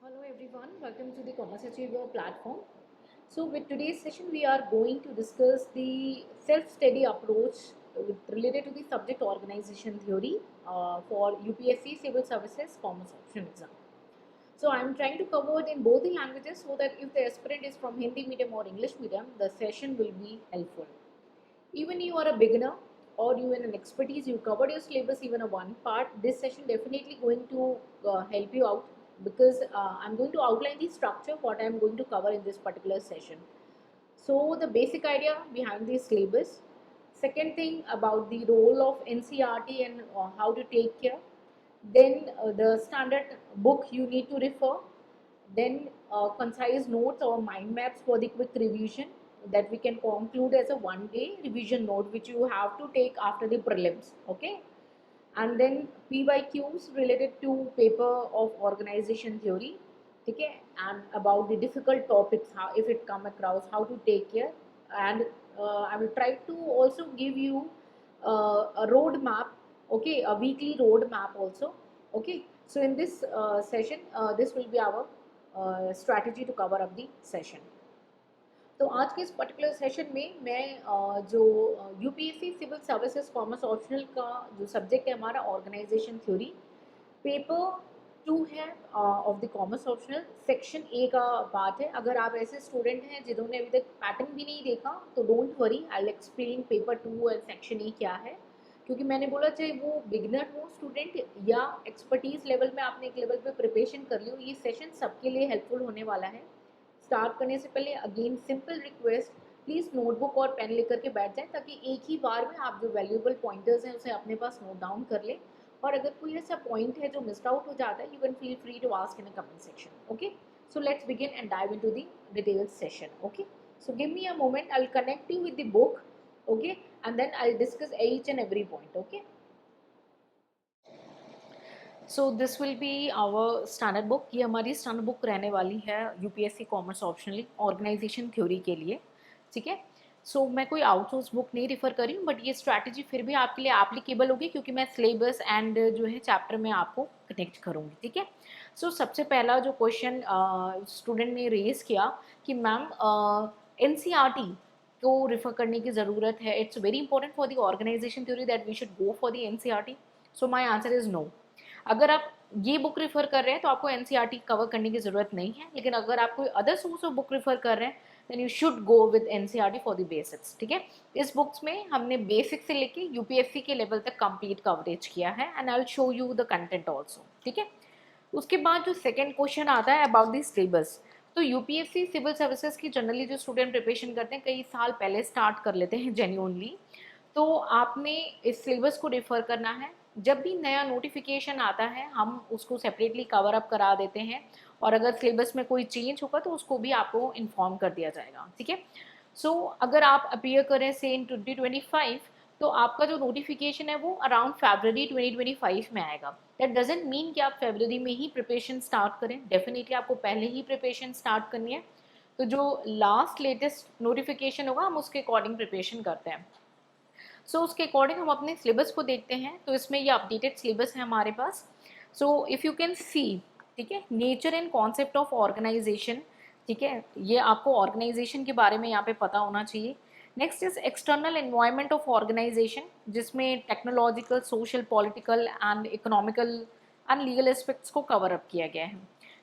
Hello everyone, welcome to the Commerce Achiever platform. So with today's session we are going to discuss the self-study approach related to the subject organization theory for UPSC Civil Services Commerce Option exam. So I am trying to cover it in both the languages so that if the aspirant is from Hindi medium or English medium, the session will be helpful. Even you are a beginner or you are an expertise, you covered your syllabus even a one part, this session definitely going to help you out because I'm going to outline the structure what I'm going to cover in this particular session. So the basic idea behind the syllabus. Second thing about the role of NCERT and how to take care. Then the standard book you need to refer. Then concise notes or mind maps for the quick revision that we can conclude as a one-day revision note which you have to take after the prelims. Okay, and then PYQs related to paper of organization theory. Okay, and about the difficult topics, how if it come across, how to take care, and I will try to also give you a road map. Okay, a weekly road map also. Okay, so in this session, this will be our strategy to cover up the session. तो आज के इस particular session में मैं जो UPSC civil services commerce optional का जो subject है हमारा ऑर्गेनाइजेशन थ्योरी पेपर 2 है of the commerce optional section A का पार्ट है. अगर आप ऐसे स्टूडेंट हैं जिन्होंने अभी तक पैटर्न भी नहीं देखा तो don't worry, I will explain paper 2 and section A क्या है. क्योंकि मैंने बोला चाहे वो बिगिनर हो स्टूडेंट या एक्सपर्टीज लेवल में आपने एक लेवल पे प्रिपरेशन कर ली हो, ये सेशन सबके लिए हेल्पफुल होने वाला है. स्टार्ट करने से पहले again simple request, please notebook और पेन लेकर के बैठ जाएं ताकि एक ही बार में आप जो वैल्यूएबल पॉइंटर्स हैं उसे अपने पास नोट डाउन कर लें. और अगर कोई ऐसा पॉइंट है जो मिस्ड आउट हो जाता है, you can feel free to ask in the comment section. Okay, so let's begin and dive into the detailed session. Okay, so give me a moment, I will connect you with the book. Okay, and then I will discuss each and every point. Okay, so this will be our standard book. ये हमारी standard book रहने वाली है UPSC commerce optionally organization theory के लिए. ठीक है, सो मैं कोई आउटसोर्स बुक नहीं रिफ़र कर रही हूँ, बट ये स्ट्रैटेजी फिर भी आपके लिए एप्लीकेबल होगी क्योंकि मैं सिलेबस एंड जो है चैप्टर में आपको कनेक्ट करूँगी. ठीक है, सो सबसे पहला जो क्वेश्चन स्टूडेंट ने रेज किया कि मैम एनसीईआरटी को रिफ़र करने की ज़रूरत है, it's very important for the organization theory that we should go for the NCERT. So my answer is no. अगर आप ये बुक रिफ़र कर रहे हैं तो आपको एनसीईआरटी कवर करने की ज़रूरत नहीं है, लेकिन अगर आप कोई other source of book refer कर रहे हैं then you should go with NCERT for the basics. ठीक है, इस बुक्स में हमने बेसिक से लेके यूपीएससी के लेवल तक कंप्लीट कवरेज किया है and I will show you the content also. ठीक है, उसके बाद जो सेकेंड क्वेश्चन आता है अबाउट द सिलेबस. तो यूपीएससी सिविल सर्विसेज की जनरली जो स्टूडेंट प्रिपरेशन करते हैं कई साल पहले स्टार्ट कर लेते हैं जेन्युइनली. तो आपने इस सिलेबस को रेफ़र करना है. जब भी नया नोटिफिकेशन आता है हम उसको सेपरेटली कवर अप करा देते हैं और अगर सिलेबस में कोई चेंज होगा तो उसको भी आपको इन्फॉर्म कर दिया जाएगा. ठीक है, सो अगर आप अपीयर करें से इन 2025 तो आपका जो नोटिफिकेशन है वो अराउंड फरवरी 2025 में आएगा. दैट डजेंट मीन कि आप फरवरी में ही प्रिपरेशन स्टार्ट करें, डेफिनेटली आपको पहले ही प्रिपरेशन स्टार्ट करनी है. तो जो लास्ट लेटेस्ट नोटिफिकेशन होगा हम उसके अकॉर्डिंग प्रिपरेशन करते हैं. सो उसके अकॉर्डिंग हम अपने सिलेबस को देखते हैं. तो इसमें ये अपडेटेड सिलेबस है हमारे पास. So if you can see, ठीक है, nature and concept of organization. ठीक है, ये आपको ऑर्गेनाइजेशन के बारे में यहाँ पे पता होना चाहिए. Next is external environment of organization जिसमें technological, social, political and economical and legal aspects को कवर अप किया गया है.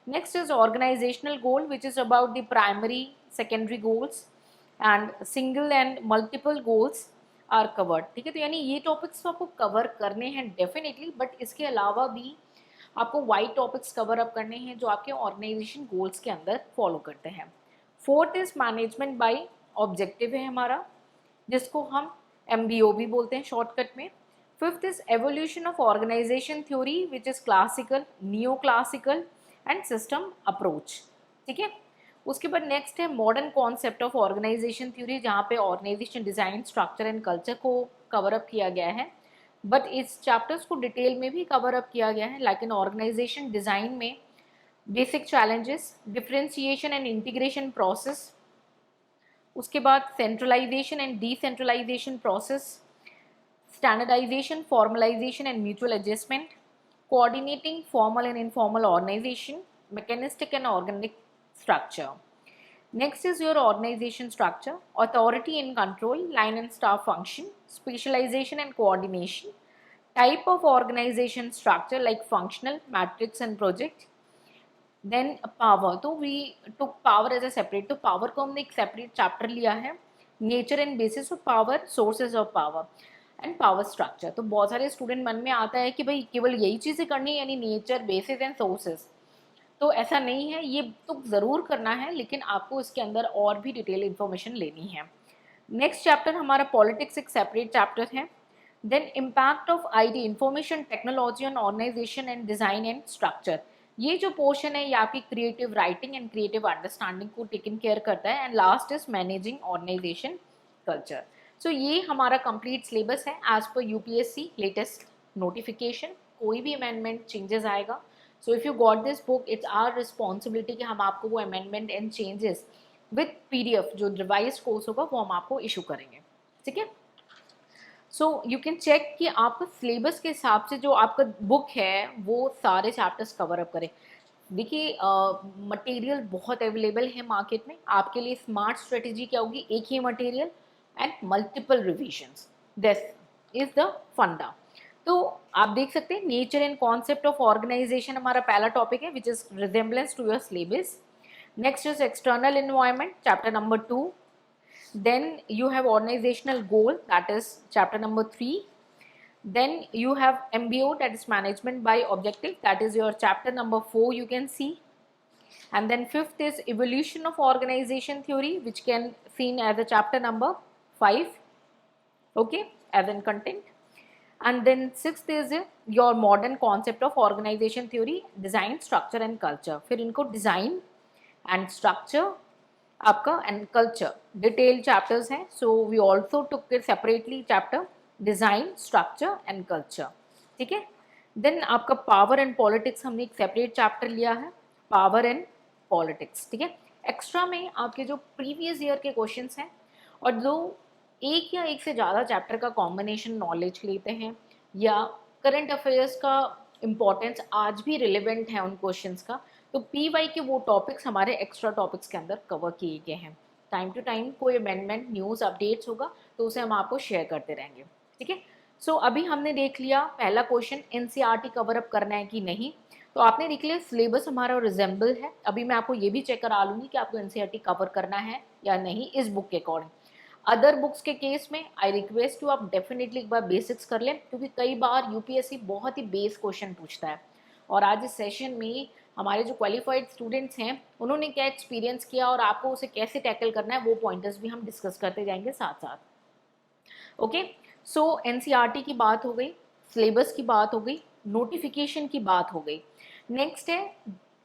Next is organizational goal which is about the primary secondary goals and single and multiple goals are covered. ठीक है, तो यानी ये टॉपिक्स तो आपको कवर करने हैं डेफिनेटली, बट इसके अलावा भी आपको वाइड टॉपिक्स कवर अप करने हैं जो आपके ऑर्गेनाइजेशन गोल्स के अंदर फॉलो करते हैं. Fourth is management by objective है हमारा, जिसको हम MBO भी बोलते हैं शॉर्टकट में. Fifth is evolution of organization theory which is classical, neo classical and system approach. ठीक है, उसके बाद नेक्स्ट है modern concept of organization theory जहाँ पे organization design, structure and culture को कवर अप किया गया है. बट इस चैप्टर्स को डिटेल में भी कवर अप किया गया है. लाइक इन ऑर्गेनाइजेशन डिज़ाइन में basic challenges, differentiation and integration process, उसके बाद centralization and decentralization process, standardization, formalization and mutual adjustment, coordinating formal and informal organization, mechanistic and organic structure. Next is your organization structure, authority and control, line and staff function, specialization and coordination, type of organization structure like functional, matrix and project. Then power, तो we took power as a separate, तो power को हमने एक separate chapter लिया है, nature and basis of power, sources of power and power structure. तो बहुत सारे स्टूडेंट मन में आता है कि भाई केवल यही चीज़ें करनी है यानी नेचर, बेसिस एंड सोर्सेज, तो ऐसा नहीं है, ये तो ज़रूर करना है लेकिन आपको इसके अंदर और भी डिटेल इन्फॉर्मेशन लेनी है। नेक्स्ट चैप्टर हमारा पॉलिटिक्स एक सेपरेट चैप्टर है। Then impact of IT, information technology on organization and design and structure, ये जो पोर्शन है ये आपकी creative writing and creative understanding को टेकन केयर करता है। And last is managing organization culture. So ये हमारा कंप्लीट सिलेबस है as per UPSC latest notification. कोई भी अमेंडमेंट चेंजेस आएगा, so if you got this book it's our responsibility कि हम आपको वो amendment and changes with PDF जो रिवाइज कोर्स होगा वो हम आपको इशू करेंगे, ठीक है। सो यू कैन चेक कि आपका सिलेबस के हिसाब से जो आपका बुक है वो सारे चैप्टर्स कवर अप करे। देखिए मटेरियल बहुत अवेलेबल है मार्केट में, आपके लिए स्मार्ट स्ट्रेटेजी क्या होगी, एक ही material and multiple revisions, this is the funda. तो आप देख सकते हैं nature and concept of organization हमारा पहला टॉपिक है which is resemblance to your syllabus. Next is external environment, chapter number 2। Then you have organizational goal, that is chapter number 3. Then you have MBO, that is management by objective, that is your chapter number 4 you can see. And then fifth is evolution of organization theory, which can seen as a chapter number 5, okay, as in content. And then sixth is your modern concept of organization theory, design, structure and culture. फिर इनको design and structure आपका and culture detail chapters हैं। So we also took it separately chapter design, structure and culture, ठीक है। Then आपका power and politics हमने एक separate chapter लिया है, पावर एंड पॉलिटिक्स, ठीक है। एक्स्ट्रा में आपके जो प्रीवियस ईयर के क्वेश्चंस हैं और जो एक या एक से ज़्यादा चैप्टर का कॉम्बिनेशन नॉलेज लेते हैं या करंट अफेयर्स का इम्पोर्टेंस आज भी रिलेवेंट है उन क्वेश्चंस का, तो पीवाई के वो टॉपिक्स हमारे एक्स्ट्रा टॉपिक्स के अंदर कवर किए गए हैं। टाइम टू टाइम कोई अमेंडमेंट न्यूज़ अपडेट्स होगा तो उसे हम आपको शेयर करते रहेंगे, ठीक है। सो अभी हमने देख लिया पहला क्वेश्चन एनसीईआरटी कवर अप करना है कि नहीं, तो आपने देख लिया सिलेबस हमारा रिजेंबल है। अभी मैं आपको ये भी चेक करा लूँगी कि आपको एनसीईआरटी कवर करना है या नहीं इस बुक के अकॉर्डिंग। अदर बुक्स के केस में आई रिक्वेस्ट यू आप डेफिनेटली एक बार बेसिक्स कर लें, क्योंकि कई बार यूपीएससी बहुत ही बेस क्वेश्चन पूछता है। और आज इस सेशन में हमारे जो क्वालिफाइड स्टूडेंट्स हैं उन्होंने क्या एक्सपीरियंस किया और आपको उसे कैसे टैकल करना है वो पॉइंटर्स भी हम डिस्कस करते जाएंगे साथ साथ। ओके, सो एनसीईआरटी की बात हो गई, सिलेबस की बात हो गई, नोटिफिकेशन की बात हो गई। नेक्स्ट है,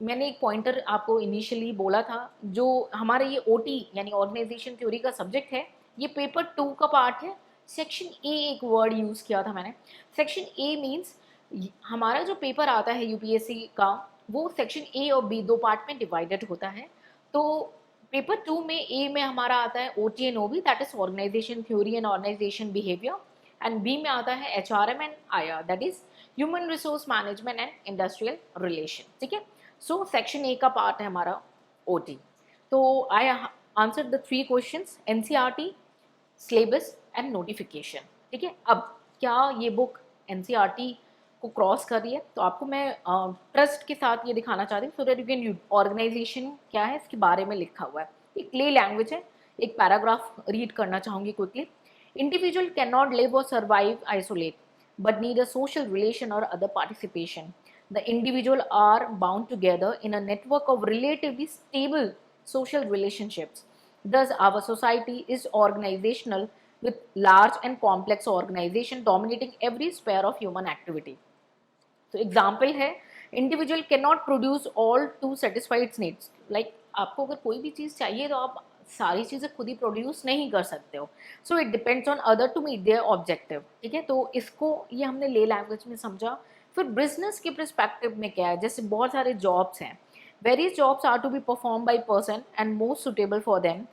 मैंने एक पॉइंटर आपको इनिशियली बोला था, जो हमारा ये ओटी यानी ऑर्गेनाइजेशन थ्योरी का सब्जेक्ट है, ये पेपर 2 का पार्ट है। सेक्शन ए एक वर्ड यूज़ किया था मैंने, सेक्शन ए मीन्स हमारा जो पेपर आता है यूपीएससी का वो सेक्शन ए और बी दो पार्ट में डिवाइडेड होता है। तो पेपर 2 में ए में हमारा आता है OT and OB, that is organization theory and organization behaviour, and B में आता है HRM and IR, that is human resource management and industrial relation, ठीक है। सो सेक्शन ए का पार्ट है हमारा ओटी। तो I answer the 3 questions, NCERT, syllabus and notification, ठीक है। अब क्या ये बुक एनसीईआरटी को क्रॉस कर रही है, तो आपको मैं ट्रस्ट के साथ ये दिखाना चाहती हूँ, so that you can, organization क्या है इसके बारे में लिखा हुआ है, एक क्ले लैंग्वेज है। एक पैराग्राफ रीड करना चाहूँगी quickly. Individual can not live or survive isolate but need a social relation or other participation. The individual are bound together in a network of relatively stable social relationships. Thus, our society is organizational with large and complex organization dominating every sphere of human activity. तो example है, individual can not produce all to satisfied needs, like आपको अगर कोई भी चीज़ चाहिए तो आप सारी चीज़ें खुद ही प्रोड्यूस नहीं कर सकते हो। So it depends on other to meet their objective, ठीक है। तो इसको ये हमने ले लैंग्वेज में समझा। फिर बिजनेस के परस्पेक्टिव में क्या है, जैसे बहुत सारे जॉब्स हैं, various jobs are to be perform by person and most suitable for them.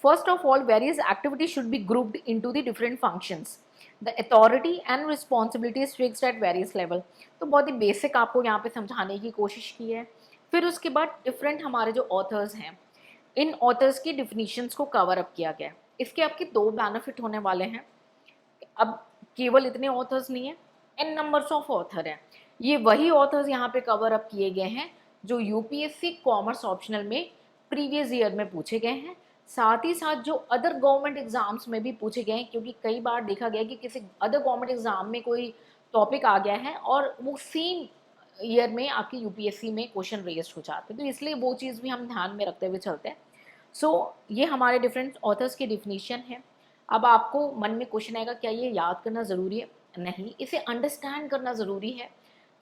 First of all, various activities should be grouped into the different functions. The authority and responsibility is fixed at various level. तो बहुत ही basic आपको यहाँ पे समझाने की कोशिश की है। फिर उसके बाद डिफरेंट हमारे जो ऑथर्स हैं, इन ऑथर्स की डिफिनीशंस को कवर अप किया गया है। इसके आपके दो बेनिफिट होने वाले हैं। अब केवल इतने ऑथर्स नहीं है, एन नंबर्स ऑफ ऑथर हैं। ये वही ऑथर्स यहाँ पे कवर अप किए गए हैं जो यूपीएससी कॉमर्स ऑप्शनल में प्रीवियस ईयर में पूछे गए हैं, साथ ही साथ जो अदर गवर्नमेंट एग्जाम्स में भी पूछे गए हैं। क्योंकि कई बार देखा गया कि किसी अदर गवर्नमेंट एग्जाम में कोई टॉपिक आ गया है और वो सेम ईयर में आपकी यूपीएससी में क्वेश्चन रेज हो जाते हैं, तो इसलिए वो चीज़ भी हम ध्यान में रखते हुए चलते हैं। ये हमारे डिफरेंट ऑथर्स की डिफिनीशन है। अब आपको मन में क्वेश्चन आएगा, क्या ये याद करना ज़रूरी है? नहीं, इसे अंडरस्टैंड करना ज़रूरी है।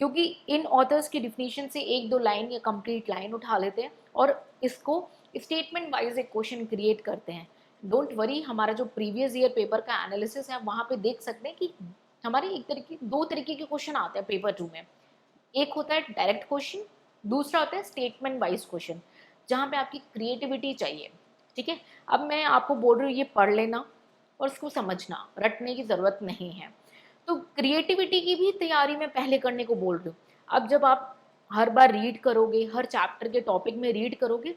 क्योंकि इन ऑथर्स की डिफिनीशन से एक दो लाइन या कंप्लीट लाइन उठा लेते हैं और इसको स्टेटमेंट वाइज एक क्वेश्चन क्रिएट करते हैं। डोंट वरी, हमारा जो प्रीवियस ईयर पेपर का एनालिसिस है वहाँ पे देख सकते हैं कि हमारे दो तरीके के क्वेश्चन आते हैं पेपर 2 में। एक होता है डायरेक्ट क्वेश्चन, दूसरा होता है स्टेटमेंट वाइज क्वेश्चन, जहाँ पे आपकी क्रिएटिविटी चाहिए। ठीक है, अब मैं आपको बोल रही हूँ ये पढ़ लेना और उसको समझना, रटने की ज़रूरत नहीं है। तो क्रिएटिविटी की भी तैयारी मैं पहले करने को बोल रही हूँ। अब जब आप हर बार रीड करोगे, हर चैप्टर के टॉपिक में रीड करोगे,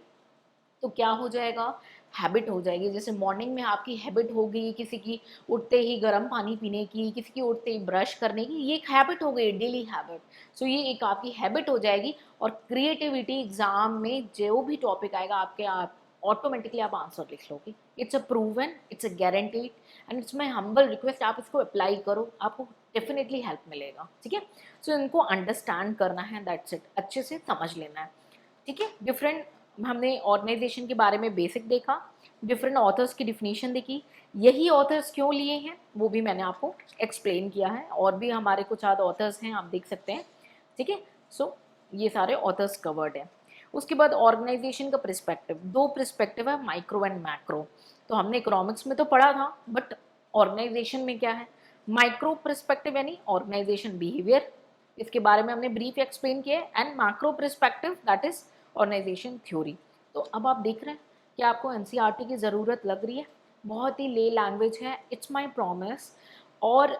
तो क्या हो जाएगा, हैबिट हो जाएगी। जैसे मॉर्निंग में आपकी हैबिट हो गई किसी की उठते ही गर्म पानी पीने की, किसी की उठते ही ब्रश करने की, ये एक हैबिट हो गई, डेली हैबिट। ये एक आपकी हैबिट हो जाएगी और क्रिएटिविटी एग्जाम में जो भी टॉपिक आएगा आपके, आप ऑटोमेटिकली आप आंसर लिख लोगे। It's a proven, it's a guaranteed, and it's my humble request, आप इसको अप्लाई करो, आपको डेफिनेटली हेल्प मिलेगा। ठीक है, इनको अंडरस्टैंड करना है, दैट्स इट, अच्छे से समझ लेना है। ठीक है, डिफरेंट हमने ऑर्गेनाइजेशन के बारे में बेसिक देखा, डिफरेंट ऑथर्स की डिफिनीशन देखी, यही ऑथर्स क्यों लिए हैं वो भी मैंने आपको एक्सप्लेन किया है, और भी हमारे कुछ आध ऑथर्स हैं, आप देख सकते हैं। ठीक है, ये सारे ऑथर्स कवर्ड हैं। उसके बाद ऑर्गेनाइजेशन का प्रिस्पेक्टिव, दो प्रिस्पेक्टिव है, माइक्रो एंड मैक्रो। तो हमने इकोनॉमिक्स में तो पढ़ा था, बट ऑर्गेनाइजेशन में क्या है, माइक्रो प्रिस्पेक्टिव यानी ऑर्गेनाइजेशन बिहेवियर, इसके बारे में हमने ब्रीफ एक्सप्लेन किया है, and macro perspective that is organization theory. तो अब आप देख रहे हैं कि आपको एनसीईआरटी की ज़रूरत लग रही है, बहुत ही ले लैंग्वेज है, इट्स माय प्रॉमिस, और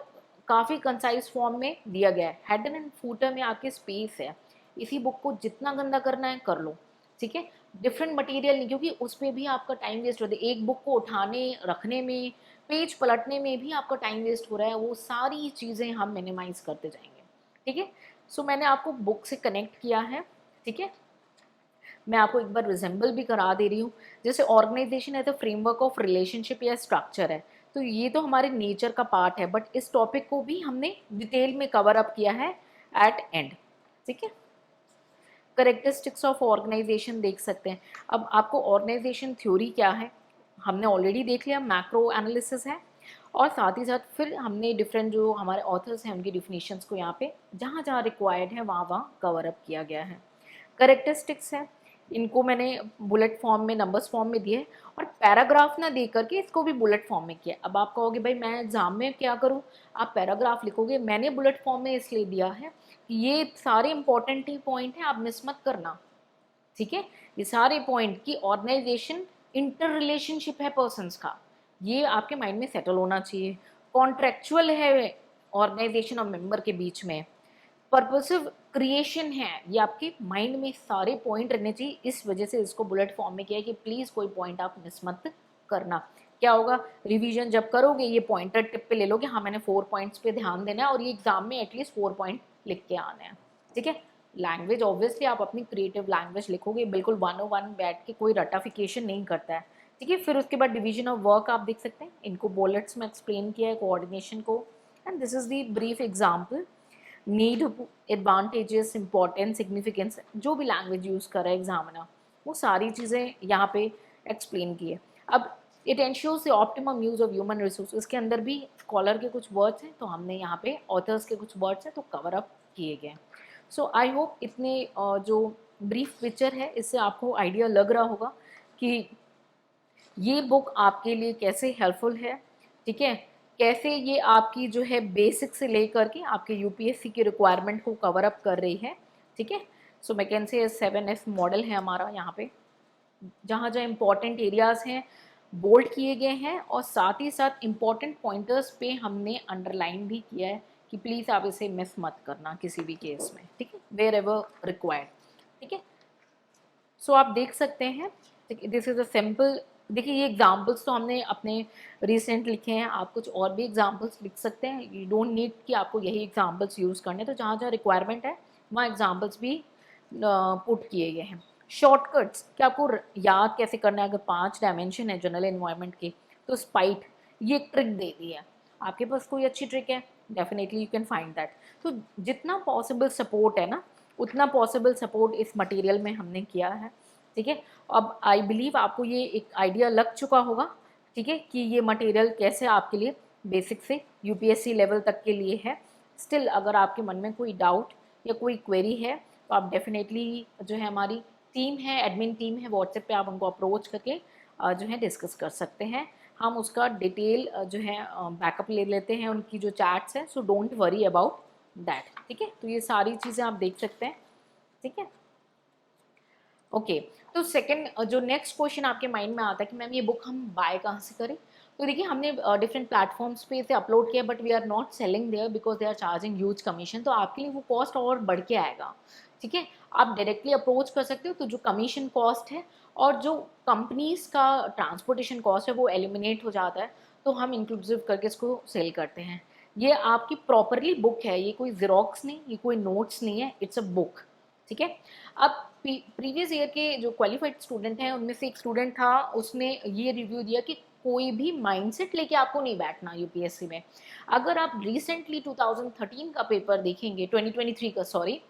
काफ़ी कंसाइज फॉर्म में दिया गया है। हेडर एंड फूटर में आपकी स्पेस है, इसी बुक को जितना गंदा करना है कर लो। ठीक है, डिफरेंट मटेरियल नहीं, क्योंकि उसमें भी आपका टाइम वेस्ट होता है, एक बुक को उठाने रखने में, पेज पलटने में भी आपका टाइम वेस्ट हो रहा है, वो सारी चीज़ें हम मिनिमाइज करते जाएंगे। ठीक है, मैंने आपको बुक से कनेक्ट किया है। ठीक है, मैं आपको एक बार रिजेंबल भी करा दे रही हूँ। जैसे ऑर्गेनाइजेशन है तो फ्रेमवर्क ऑफ रिलेशनशिप या स्ट्रक्चर है, तो ये तो हमारे नेचर का पार्ट है, बट इस टॉपिक को भी हमने डिटेल में कवर अप किया है एट एंड। ठीक है, करेक्टरिस्टिक्स ऑफ ऑर्गेनाइजेशन देख सकते हैं। अब आपको ऑर्गेनाइजेशन थ्योरी क्या है हमने ऑलरेडी देख लिया, मैक्रो एनालिसिस है, और साथ ही साथ फिर हमने डिफरेंट जो हमारे ऑथर्स हैं उनकी डिफिनीशंस को यहाँ पे जहाँ जहाँ रिक्वायर्ड है वहाँ वहाँ कवर अप किया गया है। करेक्टरिस्टिक्स है, इनको मैंने बुलेट फॉर्म में, नंबर्स फॉर्म में दिए, और पैराग्राफ ना दे करके इसको भी बुलेट फॉर्म में किया। अब आप कहोगे भाई मैं एग्जाम में क्या करूँ, आप पैराग्राफ लिखोगे, मैंने बुलेट फॉर्म में इसलिए दिया है कि ये सारे इंपॉर्टेंट ही पॉइंट हैं, आप मिस मत करना। ठीक है, ये सारे पॉइंट की ऑर्गेनाइजेशन इंटर रिलेशनशिप है पर्सन्स का, ये आपके माइंड में सेटल होना चाहिए। कॉन्ट्रेक्चुअल है ऑर्गेनाइजेशन और मेंबर के बीच में, पर्पसिव क्रिएशन है, ये आपके माइंड में सारे पॉइंट रहने चाहिए। इस वजह से इसको बुलेट फॉर्म में किया है कि प्लीज़ कोई पॉइंट आप मिस मत करना। क्या होगा, रिवीजन जब करोगे ये पॉइंटर टिप पे ले लोगे, हाँ मैंने 4 पॉइंट्स पे ध्यान देना है और ये एग्जाम में एटलीस्ट 4 पॉइंट लिख के आने हैं। ठीक है, लैंग्वेज ऑब्वियसली आप अपनी क्रिएटिव लैंग्वेज लिखोगे, बिल्कुल 101 बैठ के, कोई रटाफिकेशन नहीं करता है। ठीक है, फिर उसके बाद डिवीजन ऑफ वर्क आप देख सकते हैं, इनको बुलेट्स में एक्सप्लेन किया है, कोऑर्डिनेशन को, and this is the brief example. Need, advantages, importance, significance, जो भी लैंग्वेज यूज़ कर रहा है एग्जामिनर, वो सारी चीज़ें यहाँ पे एक्सप्लेन की है। अब it ensures the optimum use of human resource, इसके अंदर भी स्कॉलर के कुछ वर्ड्स हैं, तो हमने यहाँ पे ऑथर्स के कुछ वर्ड्स हैं तो कवर अप किए गए। आई होप इतने जो ब्रीफ पिक्चर है इससे आपको आइडिया लग रहा होगा कि ये बुक आपके लिए कैसे हेल्पफुल है। ठीक है, कैसे ये आपकी जो है बेसिक से लेकर के आपके यूपीएससी की रिक्वायरमेंट को कवर अप कर रही है। ठीक है, मैं कैन से 7S मॉडल है हमारा, यहाँ पे जहाँ जहाँ इंपॉर्टेंट एरियाज हैं बोल्ड किए गए हैं, और साथ ही साथ इंपॉर्टेंट पॉइंटर्स पे हमने अंडरलाइन भी किया है कि प्लीज़ आप इसे मिस मत करना किसी भी केस में। ठीक है, वेयर एवर रिक्वायर्ड। ठीक है, सो आप देख सकते हैं, दिस इज़ अ सिंपल, देखिए ये एग्जाम्पल्स तो हमने अपने रिसेंट लिखे हैं, आप कुछ और भी एग्जाम्पल्स लिख सकते हैं, यू डोंट नीड कि आपको यही एग्जाम्पल्स यूज़ करने, तो जहाँ जहाँ रिक्वायरमेंट है वहाँ एग्जाम्पल्स भी पुट किए गए हैं। शॉर्टकट्स कि आपको याद कैसे करना है, अगर 5 डायमेंशन है जनरल एनवायरनमेंट के, तो स्पाइट ये एक ट्रिक दे दी है, आपके पास कोई अच्छी ट्रिक है, definitely you can find that. तो जितना पॉसिबल सपोर्ट है ना, उतना पॉसिबल सपोर्ट इस मटेरियल में हमने किया है, ठीक है। अब आई बिलीव आपको ये एक आइडिया लग चुका होगा, ठीक है, कि ये मटेरियल कैसे आपके लिए बेसिक से यूपीएससी लेवल तक के लिए है। स्टिल अगर आपके मन में कोई डाउट या कोई क्वेरी है तो आप डेफिनेटली जो है हमारी टीम है, एडमिन टीम है, व्हाट्सएप पे आप उनको अप्रोच करके जो है डिस्कस कर सकते हैं। हम उसका डिटेल जो है बैकअप ले लेते हैं उनकी जो चैट्स हैं, so don't worry about that, ठीक है। तो ये सारी चीज़ें आप देख सकते हैं, ठीक है। ओके, तो सेकंड जो नेक्स्ट क्वेश्चन आपके माइंड में आता है कि मैम ये बुक हम बाय कहाँ से करें, तो देखिए हमने डिफरेंट प्लेटफॉर्म्स पे इसे अपलोड किया, but we are not selling there because they are charging huge commission, तो आपके लिए वो कॉस्ट और बढ़ के आएगा, ठीक है। आप डायरेक्टली अप्रोच कर सकते हो, तो जो कमीशन कॉस्ट है और जो कंपनीज का ट्रांसपोर्टेशन कॉस्ट है वो एलिमिनेट हो जाता है, तो हम इंक्लूसिव करके इसको सेल करते हैं। ये आपकी प्रॉपरली बुक है, ये कोई जीरोक्स नहीं, ये कोई नोट्स नहीं है, इट्स अ बुक, ठीक है। अब प्रीवियस ईयर के जो क्वालिफाइड स्टूडेंट हैं उनमें से एक स्टूडेंट था, उसने ये रिव्यू दिया कि कोई भी माइंडसेट लेके आपको नहीं बैठना यूपीएससी में। अगर आप रिसेंटली 2013 का पेपर देखेंगे, 2023 का सॉरी,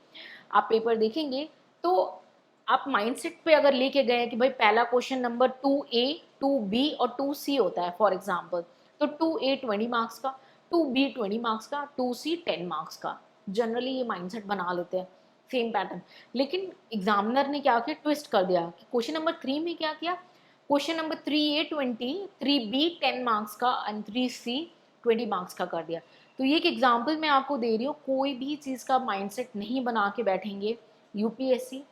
आप पेपर देखेंगे तो आप माइंडसेट पे अगर लेके गए कि भाई पहला क्वेश्चन नंबर 2A 2B और 2C होता है फॉर एग्जांपल, तो 2A 20 मार्क्स का, 2B 20 मार्क्स का, 2C 10 मार्क्स का, जनरली ये माइंडसेट बना लेते हैं सेम पैटर्न। लेकिन एग्जामिनर ने क्या किया, ट्विस्ट कर दिया कि क्वेश्चन नंबर 3 में क्या किया, question number 3A 20, 3B 10 marks का एंड 3C 20 मार्क्स का कर दिया। तो ये एक एग्जाम्पल मैं आपको दे रही हूँ, कोई भी चीज़ का माइंडसेट नहीं बना के बैठेंगे। यूपीएससी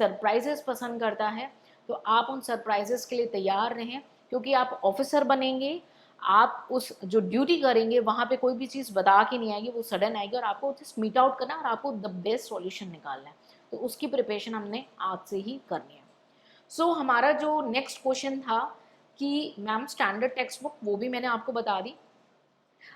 सरप्राइजेस पसंद करता है, तो आप उन सरप्राइजेस के लिए तैयार रहें, क्योंकि आप ऑफिसर बनेंगे, आप उस जो ड्यूटी करेंगे वहाँ पे कोई भी चीज़ बता के नहीं आएगी, वो सडन आएगी और आपको जस्ट मीट आउट करना है और आपको द बेस्ट सॉल्यूशन निकालना है, तो उसकी प्रिपरेशन हमने आज से ही करनी है। सो हमारा जो नेक्स्ट क्वेश्चन था कि मैम स्टैंडर्ड टेक्स्ट बुक, वो भी मैंने आपको बता दी।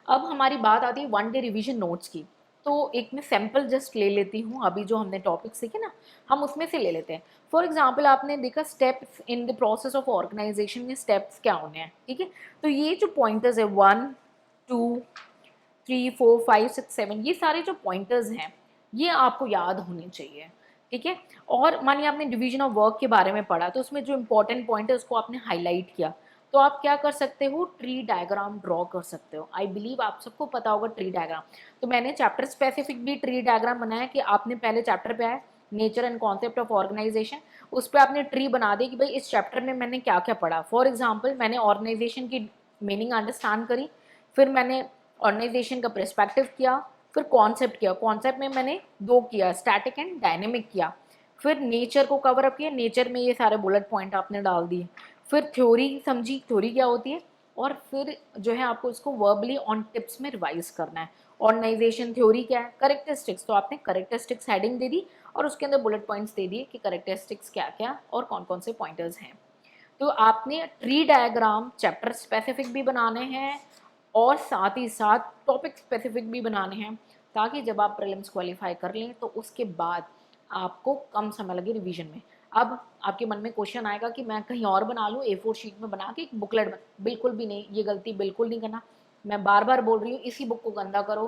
अब हमारी बात आती है वन डे रिवीजन नोट्स की, तो एक मैं सैम्पल जस्ट ले लेती हूँ, अभी जो हमने टॉपिक सीखे ना हम उसमें से ले लेते हैं। फॉर एग्जाम्पल आपने देखा steps in the process of organization में स्टेप्स क्या होने हैं, ठीक है। तो ये जो पॉइंटर्स है 1 2 3 4 5 6 7, ये सारे जो पॉइंटर्स हैं ये आपको याद होने चाहिए, ठीक है। और मानिए आपने डिवीजन ऑफ वर्क के बारे में पढ़ा, तो उसमें जो इंपॉर्टेंट पॉइंट है उसको आपने हाईलाइट किया, तो आप क्या कर सकते हो, ट्री डायग्राम ड्रॉ कर सकते हो। आई बिलीव आप सबको पता होगा ट्री डायग्राम, तो मैंने चैप्टर स्पेसिफिक भी ट्री डायग्राम बनाया कि आपने पहले चैप्टर पे आए nature and concept of organization, उस पर आपने ट्री बना दी कि भाई इस चैप्टर में मैंने क्या क्या पढ़ा। फॉर एग्जाम्पल मैंने ऑर्गेनाइजेशन की मीनिंग अंडरस्टैंड करी, फिर मैंने ऑर्गेनाइजेशन का परस्पेक्टिव किया, फिर कॉन्सेप्ट किया, कॉन्सेप्ट में मैंने दो किया, स्टैटिक एंड डायनेमिक किया, फिर नेचर को कवर अप किया, नेचर में ये सारे बुलेट पॉइंट आपने डाल दिए, फिर थ्योरी समझी, थ्योरी क्या होती है, और फिर जो है आपको इसको वर्बली ऑन टिप्स में रिवाइज करना है। ऑर्गेनाइजेशन थ्योरी क्या है, करेक्टरिस्टिक्स, तो आपने करेक्टरिस्टिक्स हेडिंग दे दी और उसके अंदर बुलेट पॉइंट्स दे दिए कि करेक्टरिस्टिक्स क्या क्या और कौन कौन से पॉइंटर्स हैं। तो आपने ट्री डायग्राम चैप्टर स्पेसिफिक भी बनाने हैं और साथ ही साथ टॉपिक स्पेसिफिक भी बनाने हैं, ताकि जब आप प्रीलिम्स क्वालिफाई कर लें तो उसके बाद आपको कम समय लगे रिवीजन में। अब आपके मन में क्वेश्चन आएगा कि मैं कहीं और बना लूँ, A4 शीट में बना के एक बुकलेट बिल्कुल भी नहीं, ये गलती बिल्कुल नहीं करना। मैं बार बार बोल रही हूँ, इसी बुक को गंदा करो,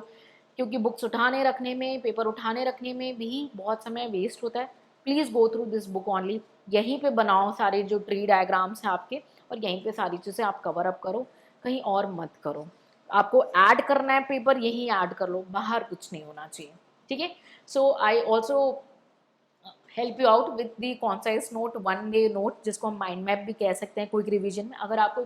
क्योंकि बुक्स उठाने रखने में, पेपर उठाने रखने में भी बहुत समय वेस्ट होता है। Please go through this book only, यहीं पे बनाओ सारे जो ट्री डायग्राम्स हैं आपके, और यहीं पे सारी चीज़ें आप कवर अप करो, कहीं और मत करो। आपको ऐड करना है पेपर, यहीं ऐड कर लो, बाहर कुछ नहीं होना चाहिए, ठीक है। So I also help you out with the concise note, one day note, जिसको हम माइंड मैप भी कह सकते हैं क्विक रिवीजन में। अगर आपको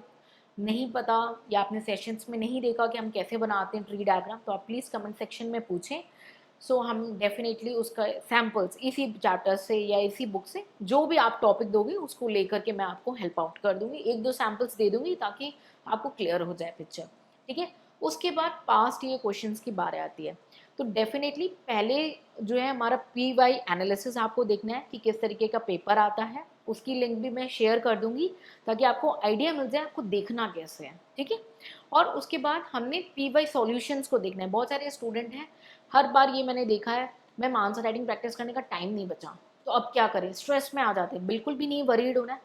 नहीं पता या आपने सेशंस में नहीं देखा कि हम कैसे बनाते हैं ट्री डायग्राम, तो आप प्लीज़ कमेंट सेक्शन में पूछें। सो हम डेफिनेटली उसका सैम्पल्स इसी चैप्टर से या इसी बुक से जो भी आप टॉपिक दोगे उसको लेकर के मैं आपको हेल्प आउट कर दूंगी, एक दो सैम्पल्स दे दूंगी ताकि आपको क्लियर हो जाए पिक्चर, ठीक है। उसके बाद पास्ट ईयर क्वेश्चंस की बारी आती है, तो डेफिनेटली पहले जो है हमारा PY एनालिसिस आपको देखना है कि किस तरीके का पेपर आता है, उसकी लिंक भी मैं शेयर कर दूंगी ताकि आपको आइडिया मिल जाए आपको देखना कैसे है, ठीक है। और उसके बाद हमने पीवाई सॉल्यूशंस को देखना है। बहुत सारे स्टूडेंट हैं, हर बार ये मैंने देखा है, मैम आंसर राइटिंग प्रैक्टिस करने का टाइम नहीं बचा, तो अब क्या करें, स्ट्रेस में आ जाते हैं। बिल्कुल भी नहीं वरीड होना है।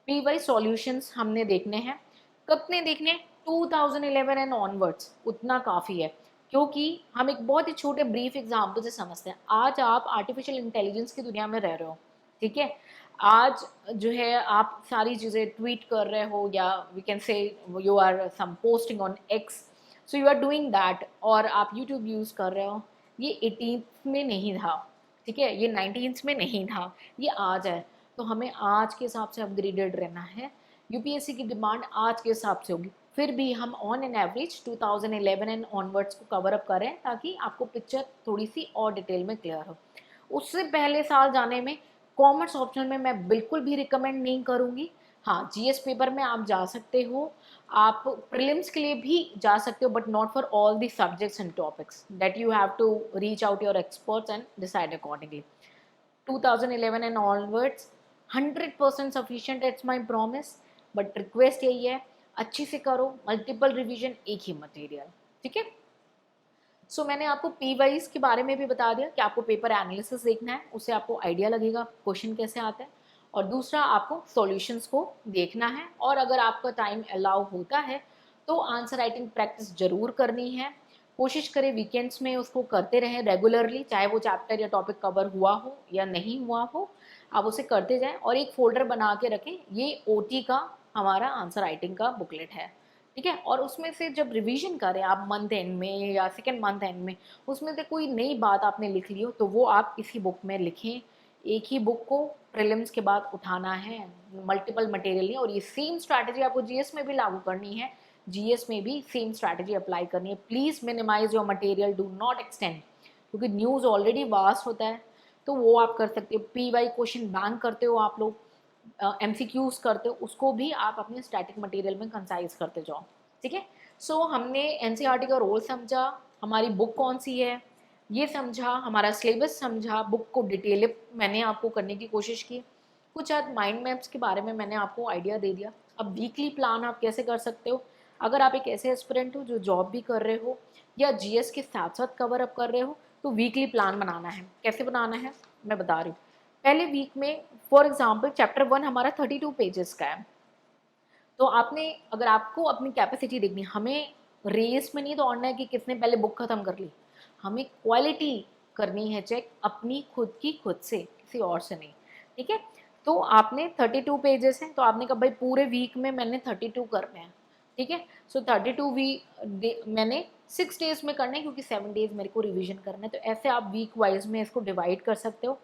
पीवाई सॉल्यूशंस हमने देखने हैं। कितने देखने हैं? 2011 एंड ऑनवर्ड्स, उतना काफ़ी है, क्योंकि हम एक बहुत ही छोटे ब्रीफ एग्जाम्पल से समझते हैं। आज आप आर्टिफिशियल इंटेलिजेंस की दुनिया में रह रहे हो, ठीक है। आज जो है आप सारी चीज़ें ट्वीट कर रहे हो, या we can say you are some posting on X, so you are doing that, और आप यूट्यूब यूज़ कर रहे हो। ये 18th में नहीं था, ठीक है, ये 19th में नहीं था, ये आज है। तो हमें आज के हिसाब से अपग्रेडेड रहना है। यूपीएससी की डिमांड आज के हिसाब से होगी। फिर भी हम on an average 2011 and onwards को कवर अप करें ताकि आपको पिक्चर थोड़ी सी और डिटेल में क्लियर हो। उससे पहले साल जाने में कॉमर्स ऑप्शनल में मैं बिल्कुल भी रिकमेंड नहीं करूँगी। हाँ, जीएस पेपर में आप जा सकते हो, आप प्रीलिम्स के लिए भी जा सकते हो, but not for all the subjects and topics, that you have to reach out your experts and decide accordingly. 2011 and onwards 100% sufficient, it's my promise, but request यही है, अच्छी से करो, मल्टीपल रिवीजन, एक ही मटेरियल, ठीक है। सो मैंने आपको पी वाइज के बारे में भी बता दिया कि आपको पेपर एनालिसिस देखना है, उससे आपको आइडिया लगेगा क्वेश्चन कैसे आता है, और दूसरा आपको सॉल्यूशंस को देखना है, और अगर आपका टाइम अलाउ होता है तो आंसर राइटिंग प्रैक्टिस जरूर करनी है। कोशिश करें वीकेंड्स में उसको करते रहें रेगुलरली, चाहे वो चैप्टर या टॉपिक कवर हुआ हो या नहीं हुआ हो, आप उसे करते जाएं, और एक फोल्डर बना के रखें, ये ओटी का हमारा आंसर राइटिंग का बुकलेट है, ठीक है। और उसमें से जब रिवीजन करें आप मंथ एंड में या सेकेंड मंथ एंड में, उसमें से कोई नई बात आपने लिख ली हो तो वो आप इसी बुक में लिखें। एक ही बुक को प्रीलिम्स के बाद उठाना है, मल्टीपल मटेरियल नहीं। और ये सेम स्ट्रैटेजी आपको जीएस में भी लागू करनी है, जीएस में भी सेम स्ट्रैटेजी अप्लाई करनी है। Please minimize your material, do not extend, क्योंकि न्यूज़ ऑलरेडी वास्ट होता है, तो वो आप कर सकते हो। पी वाई क्वेश्चन बैंक करते हो आप लोग, एमसीक्यूज करते हो, उसको भी आप अपने स्टैटिक मटेरियल में कंसाइज करते जाओ, ठीक है। सो हमने एनसीईआरटी का रोल समझा, हमारी बुक कौन सी है ये समझा, हमारा सिलेबस समझा, बुक को डिटेल मैंने आपको करने की कोशिश की, कुछ आज माइंड मैप्स के बारे में मैंने आपको आइडिया दे दिया। अब वीकली प्लान आप कैसे कर सकते हो, अगर आप एक ऐसे एस्पिरेंट हो जो जॉब भी कर रहे हो या जीएस के साथ साथ कवर अप कर रहे हो, तो वीकली प्लान बनाना है। कैसे बनाना है मैं बता रही हूँ। पहले वीक में फॉर एग्जाम्पल चैप्टर 1 हमारा 32 पेजेस का है, तो आपने, अगर आपको अपनी कैपेसिटी देखनी, हमें रेस में नहीं दौड़ना है कि किसने पहले बुक खत्म कर ली, हमें क्वालिटी करनी है चेक अपनी खुद की, खुद से, किसी और से नहीं, ठीक है। तो आपने 32 पेजेस हैं, तो आपने कहा भाई पूरे वीक में मैंने 32 करने हैं, ठीक है। सो 32 वीक मैंने 6 डेज में करना है, क्योंकि 7 डेज मेरे को रिवीजन करना है। तो ऐसे आप वीक वाइज में इसको डिवाइड कर सकते हो।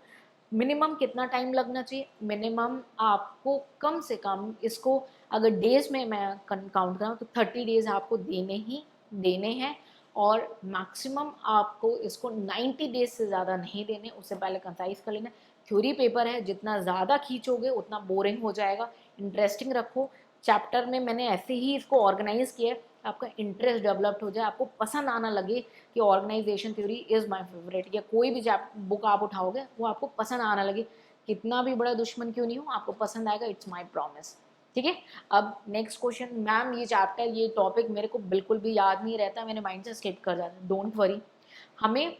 मिनिमम कितना टाइम लगना चाहिए, मिनिमम आपको कम से कम इसको, अगर डेज में मैं काउंट करूँ तो 30 डेज आपको देने ही देने हैं, और मैक्सिमम आपको इसको 90 डेज से ज़्यादा नहीं देने, उससे पहले कंसाइज कर लेना। थ्योरी पेपर है, जितना ज़्यादा खींचोगे उतना बोरिंग हो जाएगा, इंटरेस्टिंग रखो। चैप्टर में मैंने ऐसे ही इसको ऑर्गेनाइज किया है, आपका इंटरेस्ट डेवलप्ड हो जाए, आपको पसंद आना लगे कि organization theory is my favourite, या कोई भी बुक आप उठाओगे वो आपको पसंद आना लगे, कितना भी बड़ा दुश्मन क्यों नहीं हो आपको पसंद आएगा, इट्स माय प्रॉमिस, ठीक है। अब नेक्स्ट क्वेश्चन, मैम ये चैप्टर ये टॉपिक मेरे को बिल्कुल भी याद नहीं रहता, मैंने माइंड से स्किप कर जाता, डोंट वरी। हमें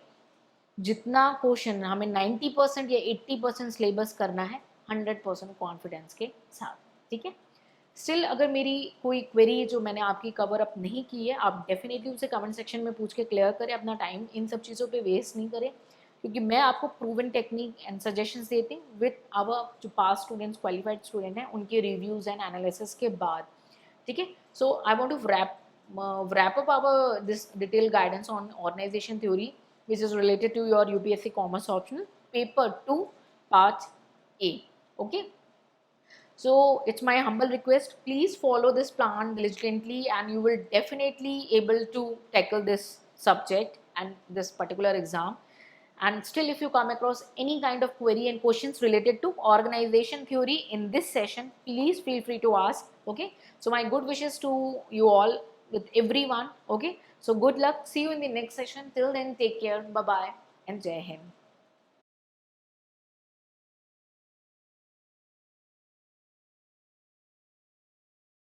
जितना क्वेश्चन, हमें 90% या 80% सिलेबस करना है 100% कॉन्फिडेंस के साथ, ठीक है। स्टिल अगर मेरी कोई क्वेरी जो मैंने आपकी कवर अप नहीं की है, आप डेफिनेटली उसे कमेंट सेक्शन में पूछ के क्लियर करें, अपना टाइम इन सब चीज़ों पे वेस्ट नहीं करें, क्योंकि मैं आपको प्रूवन टेक्निक एंड सजेशंस देती हूँ विद आवर जो पास स्टूडेंट्स, क्वालिफाइड स्टूडेंट हैं, उनके रिव्यूज़ एंड एनालिसिस के बाद, ठीक है। So I want to wrap up our this detailed guidance on organization theory, which is related to your UPSC Commerce optional paper 2 part A. Okay. So it's my humble request, please follow this plan diligently and you will definitely able to tackle this subject and this particular exam. And still, if you come across any kind of query and questions related to organization theory in this session, please feel free to ask. Okay. So my good wishes to you all, with everyone. Okay. So good luck. See you in the next session. Till then, take care. Bye bye and Jai Hind.